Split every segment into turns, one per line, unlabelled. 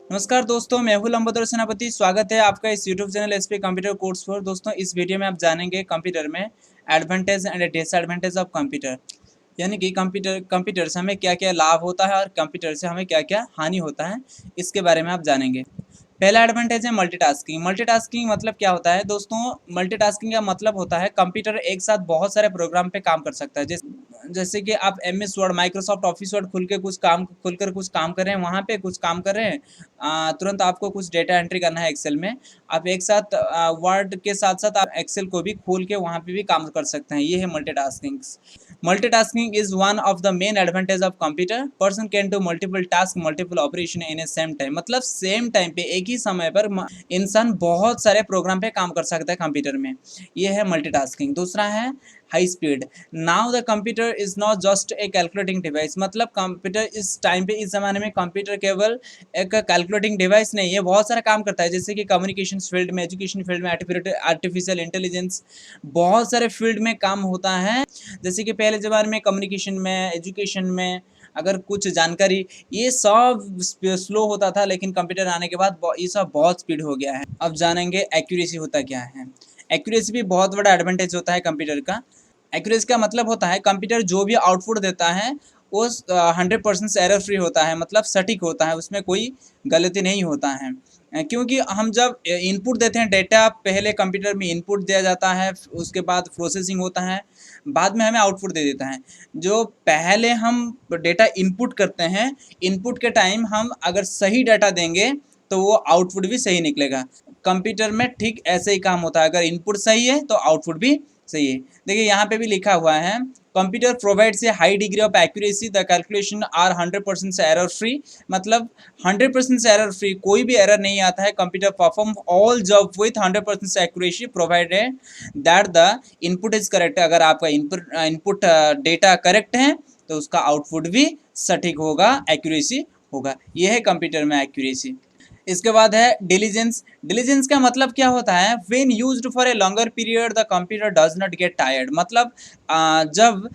नमस्कार दोस्तों, मैं हूं लंबोदर सेनापति। स्वागत है आपका इस YouTube channel SP computer course पर। दोस्तों, इस वीडियो में आप जानेंगे कंप्यूटर में advantage and disadvantage of computer, यानी कि कंप्यूटर से हमें क्या क्या लाभ होता है और कंप्यूटर से हमें क्या क्या हानि होता है, इसके बारे में आप जानेंगे। पहला एडवांटेज है मल्टीटास्किंग। मल्टीटास्किंग मतलब क्या होता है दोस्तों? मल्टीटास्किंग का मतलब होता है कंप्यूटर एक साथ बहुत सारे प्रोग्राम पे काम कर सकता है। जैसे कि आप MS word, Microsoft office word खुलकर कुछ काम कर रहे हैं, वहाँ पे कुछ काम कर रहे हैं, तुरंत आपको कुछ डेटा एंट्री करना है एक्सेल में। आप एक साथ वर्ड के साथ साथ आप एक्सेल को भी खोल के वहाँ पे भी काम कर सकते हैं। ये है multitasking. Multitasking is one of the main advantage of computer. Person can do multiple tasks, multiple operation in a same time. मतलब सेम टाइम पे एक ही समय पर इंसान बहुत सारे प्रोग्राम पे काम कर सकता है कंप्यूटर में। ये है मल्टीटास्किंग। दूसरा है high speed. Now the computer is not just a calculating device. मतलब कंप्यूटर इस टाइम पे, इस जमाने में कंप्यूटर केवल एक कैलकुलेटिंग डिवाइस नहीं है, बहुत सारा काम करता है। जैसे कि कम्युनिकेशन फील्ड में, एजुकेशन फील्ड में, आर्टिफिशियल इंटेलिजेंस, बहुत सारे फील्ड में काम होता है। जैसे कि पहले ज़माने में कम्युनिकेशन में, एजुकेशन में अगर कुछ जानकारी, ये सब स्लो होता था, लेकिन कंप्यूटर आने के बाद ये सब बहुत स्पीड हो गया है। अब जानेंगे एक्यूरेसी होता क्या है। एक्यूरेसी भी बहुत बड़ा एडवांटेज होता है कंप्यूटर का। एक्यूरेसी का मतलब होता है कंप्यूटर जो भी आउटपुट देता है वो 100% एरर फ्री होता है, मतलब सटीक होता है, उसमें कोई गलती नहीं होता है। क्योंकि हम जब इनपुट देते हैं, डेटा पहले कंप्यूटर में इनपुट दिया जाता है, उसके बाद प्रोसेसिंग होता है, बाद में हमें आउटपुट दे देता है। जो पहले हम डेटा इनपुट करते हैं, इनपुट के टाइम हम अगर सही डाटा देंगे तो वो आउटपुट भी सही निकलेगा। कंप्यूटर में ठीक ऐसे ही काम होता है, अगर इनपुट सही है तो आउटपुट भी सही है। देखिए यहाँ पे भी लिखा हुआ है, computer provides a high degree of accuracy, the calculation are 100% से एरर फ्री। मतलब 100% से एरर फ्री, कोई भी एरर नहीं आता है। Computer perform all job with 100% accuracy provided that the input is correct. अगर आपका इनपुट डेटा करेक्ट है तो उसका आउटपुट भी सटीक होगा, एक्यूरेसी होगा। यह है कंप्यूटर में एक्यूरेसी। इसके बाद है डिलीजेंस। डिलीजेंस का मतलब क्या होता है? When used for a longer period the computer does not get tired. मतलब जब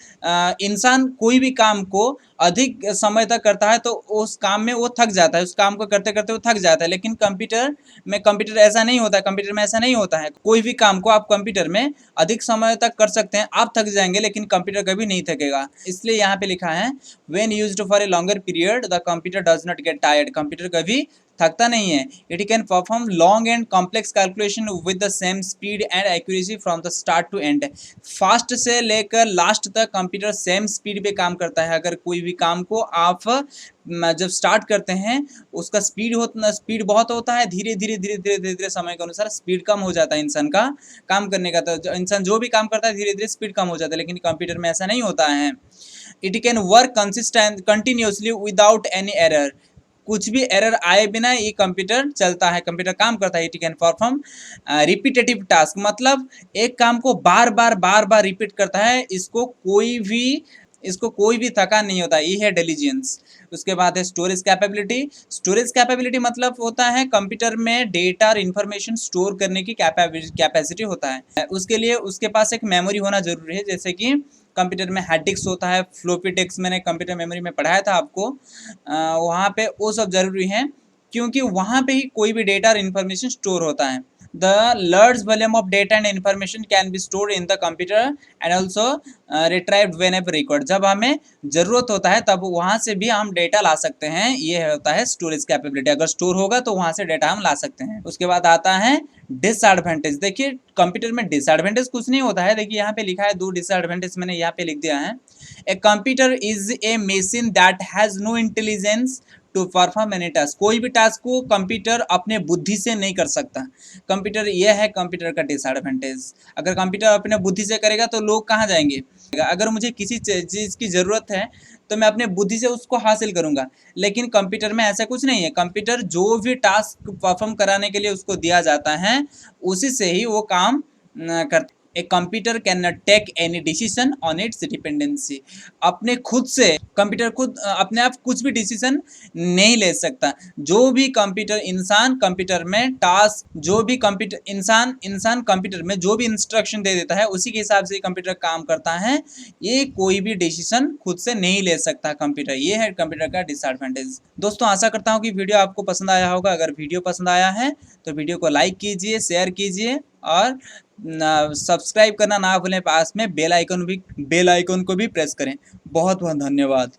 इंसान कोई भी काम को अधिक समय तक करता है तो उस काम में वो थक जाता है, उस काम को करते करते वो थक जाता है। लेकिन कंप्यूटर ऐसा नहीं होता है। कंप्यूटर में ऐसा नहीं होता है। कोई भी काम को आप कंप्यूटर में अधिक समय तक कर सकते हैं। आप थक जाएंगे लेकिन कंप्यूटर कभी नहीं थकेगा। इसलिए यहाँ पे लिखा है when used for a longer period the computer does not get tired. Computer कभी थकता नहीं है। It can perform long and complex calculation with the same speed and accuracy from the start to end. First से लेकर last तक computer same speed पे काम करता है। अगर कोई भी काम को आप जब स्टार्ट करते हैं, उसका स्पीड बहुत होता है, धीरे धीरे धीरे धीरे धीरे धीरे समय के अनुसार स्पीड कम हो जाता है इंसान का काम करने का। तो इंसान जो भी काम करता है धीरे धीरे स्पीड कम हो जाता है, लेकिन कंप्यूटर में ऐसा नहीं होता है। It can work continuously without any error. कुछ भी एरर आए बिना ये कंप्यूटर चलता है, कंप्यूटर काम करता है। It can perform repetitive task. मतलब एक काम को बार बार रिपीट करता है। इसको कोई भी थकान नहीं होता। ये है डिलीजेंस। उसके बाद है स्टोरेज कैपेबिलिटी। स्टोरेज कैपेबिलिटी मतलब होता है कंप्यूटर में डेटा और इंफॉर्मेशन स्टोर करने की कैपेसिटी होता है। उसके लिए उसके पास एक मेमोरी होना जरूरी है। जैसे कि कंप्यूटर में हार्ड डिस्क होता है, फ्लोपी डिस्क, मैंने कंप्यूटर मेमोरी में पढ़ाया था आपको। वहाँ पे वो सब जरूरी है, क्योंकि वहाँ पे ही कोई भी डेटा और इन्फॉर्मेशन स्टोर होता है। The large volume of data and information can be stored in the computer and also retrieved whenever required। जब हमें ज़रूरत होता है तब वहाँ से भी हम डेटा ला सकते हैं। ये होता है स्टोरेज कैपेबिलिटी। अगर स्टोर होगा तो वहाँ से डेटा हम ला सकते हैं। उसके बाद आता है डिसएडवांटेज। देखिए कंप्यूटर में डिसएडवांटेज कुछ नहीं होता है। देखिए यहाँ पे लिखा है 2 डिसएडवांटेज, मैंने यहाँ पे लिख दिया है। A computer is a machine that has no intelligence to perform any task. कोई भी टास्क को कंप्यूटर अपने बुद्धि से नहीं कर सकता। कंप्यूटर, यह है कंप्यूटर का डिसएडवांटेज। अगर कंप्यूटर अपने बुद्धि से करेगा तो लोग कहाँ जाएंगे? अगर मुझे किसी चीज़ की ज़रूरत है तो मैं अपने बुद्धि से उसको हासिल करूँगा, लेकिन कंप्यूटर में ऐसा कुछ नहीं है। कंप्यूटर जो भी टास्क परफॉर्म कराने के लिए उसको दिया जाता है, उसी से ही वो काम करता है। A computer can not take any decision on its dependency. अपने खुद से कंप्यूटर खुद अपने आप कुछ भी डिसीजन नहीं ले सकता। जो भी कंप्यूटर इंसान कंप्यूटर में टास्क, जो भी कंप्यूटर इंसान कंप्यूटर में जो भी इंस्ट्रक्शन दे देता है उसी के हिसाब से कंप्यूटर काम करता है। ये कोई भी डिसीजन खुद से नहीं ले सकता कंप्यूटर। ये है कंप्यूटर का डिसएडवांटेज। दोस्तों आशा करता हूँ कि वीडियो आपको पसंद आया होगा। अगर वीडियो पसंद आया है तो वीडियो को लाइक कीजिए, शेयर कीजिए और सब्सक्राइब करना ना भूलें। पास में बेल आइकन को भी प्रेस करें। बहुत बहुत धन्यवाद।